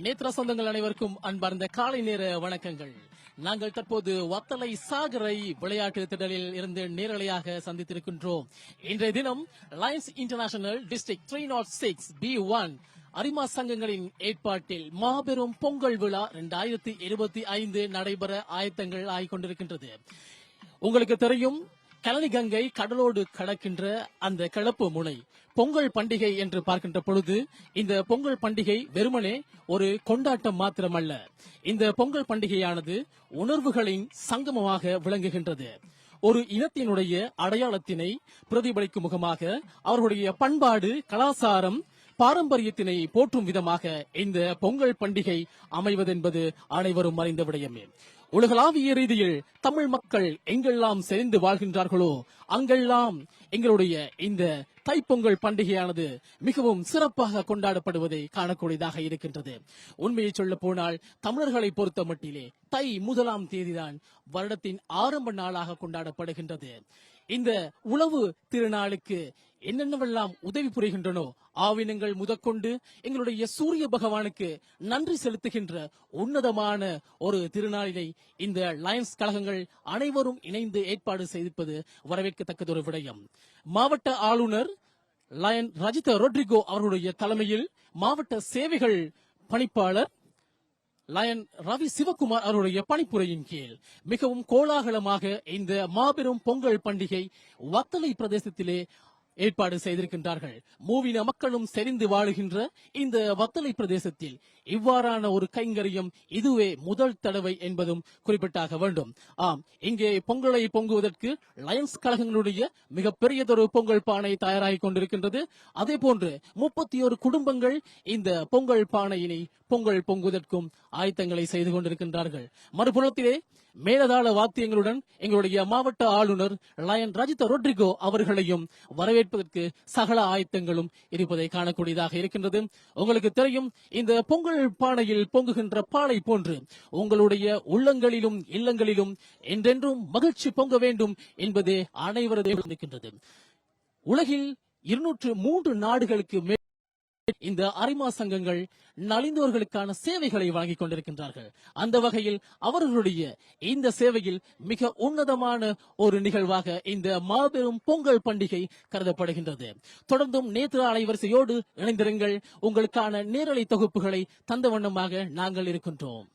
நேத்ரா சொந்தங்கள் அனைவருக்கும் அன்பார்ந்த காலை நேர வணக்கங்கள். நாங்கள் தற்போது வத்தலை சாகரை விளையாட்டு திடலில் இருந்து நேரலையாக சந்தித்திருக்கின்றோம். இன்றைய தினம் லயன்ஸ் இன்டர்நேஷனல் டிஸ்ட்ரிக்ட் 306 B1 அரிமா சங்கங்களின் ஏற்பாட்டில் மாபெரும் பொங்கல் விழா 2025 நடைபெற ஆயத்தங்கள் ஆகிக்கொண்டிருக்கின்றது. உங்களுக்கு தெரியும், கழனி கங்கை கடலோடு கடக்கின்ற அந்த கிளப்பு முனை பொங்கல் பண்டிகை என்று பார்க்கின்ற பொழுது இந்த பொங்கல் பண்டிகை வெறுமனே ஒரு கொண்டாட்டம் மாத்திரமல்ல. இந்த பொங்கல் பண்டிகையானது உணர்வுகளின் சங்கமமாக விளங்குகின்றது. ஒரு இனத்தினுடைய அடையாளத்தினை பிரதிபலிக்கும் முகமாக அவர்களுடைய பண்பாடு, கலாச்சாரம், பாரம்பரியத்தினை போற்றும் விதமாக இந்த பொங்கல் பண்டிகை அமைவதென்பது அனைவரும் அறிந்த விடயமே. உலகளாவிய ரீதியில் தமிழ் மக்கள் எங்கெல்லாம் சேர்ந்து வாழ்கின்றார்களோ அங்கெல்லாம் எங்களுடைய இந்த தைப்பொங்கல் பண்டிகையானது மிகவும் சிறப்பாக கொண்டாடப்படுவதை காணக்கூடியதாக இருக்கின்றது. உண்மையை சொல்ல போனால் தமிழர்களை பொறுத்த மட்டிலே தை 1ஆம் தேதிதான் வருடத்தின் ஆரம்ப நாளாக கொண்டாடப்படுகின்றது. இந்த உழவு திருநாளுக்கு என்னென்னவெல்லாம் உதவி புரிகின்றனோ ஆவினங்கள் முதற்கொண்டு எங்களுடைய சூரிய பகவானுக்கு நன்றி செலுத்துகின்ற உன்னதமான ஒரு திருநாளினை இந்த லயன்ஸ் கழகங்கள் அனைவரும் இணைந்து ஏற்பாடு செய்திருப்பது வரவேற்கத்தக்கதொரு விடயம். மாவட்ட ஆளுநர் லயன் ரஜித ரொட்ரிகோ அவர்களுடைய தலைமையில் மாவட்ட சேவைகள் பணிப்பாளர் லயன் ரவி சிவகுமார் அவருடைய பணிப்புரையின் கீழ் மிகவும் கோலாகலமாக இந்த மாபெரும் பொங்கல் பண்டிகை வத்தலை பிரதேசத்திலே ஏற்பாடு செய்திருக்கின்றார்கள். மூவின மக்களும் செறிந்து வாழுகின்ற இந்த வத்தலை பிரதேசத்தில் இவ்வாறான ஒரு கைங்கரியம் இதுவே முதல் தடவை என்பதும் குறிப்பிட்டாக வேண்டும். ஆம், இங்கே பொங்கலை பொங்குவதற்கு லயன்ஸ் கழகங்களுடைய மிகப்பெரியதொரு பொங்கல் பானை தயாராகி கொண்டிருக்கின்றது. அதே போன்று 31 குடும்பங்கள் இந்த பொங்கல் பானையினை பொங்கல் பொங்குவதற்கும் ஆயத்தங்களை செய்து கொண்டிருக்கின்றார்கள். மறுபுறத்திலே மேலதாள வாத்தியங்களுடன் எங்களுடைய மாவட்ட ஆளுநர் லயன் ரஜித ரொட்ரிகோ அவர்களையும் வரவேற்பதற்கு சகல ஆயத்தங்களும் இருப்பதை காணக்கூடியதாக இருக்கின்றது. உங்களுக்கு தெரியும், இந்த பொங்கல் பானையில் பொங்குகின்ற பாலை போன்று உங்களுடைய உள்ளங்களிலும் இல்லங்களிலும் என்றென்றும் மகிழ்ச்சி பொங்க வேண்டும் என்பதே அனைவரதே இருக்கின்றது. உலகில் 203 நாடுகளுக்கு மேல் இந்த அரிமா சங்கங்கள் நலிந்தோர்களுக்கான சேவைகளை வழங்கிக் கொண்டிருக்கின்றார்கள். அந்த வகையில் அவர்களுடைய இந்த சேவையில் மிக உன்னதமான ஒரு நிகழ்வாக இந்த மாபெரும் பொங்கல் பண்டிகை கருதப்படுகின்றது. தொடர்ந்தும் நேத்ரா அலைவரிசையோடு இணைந்திருங்கள். உங்களுக்கான நேரலை தொகுப்புகளை தந்த வண்ணமாக நாங்கள் இருக்கின்றோம்.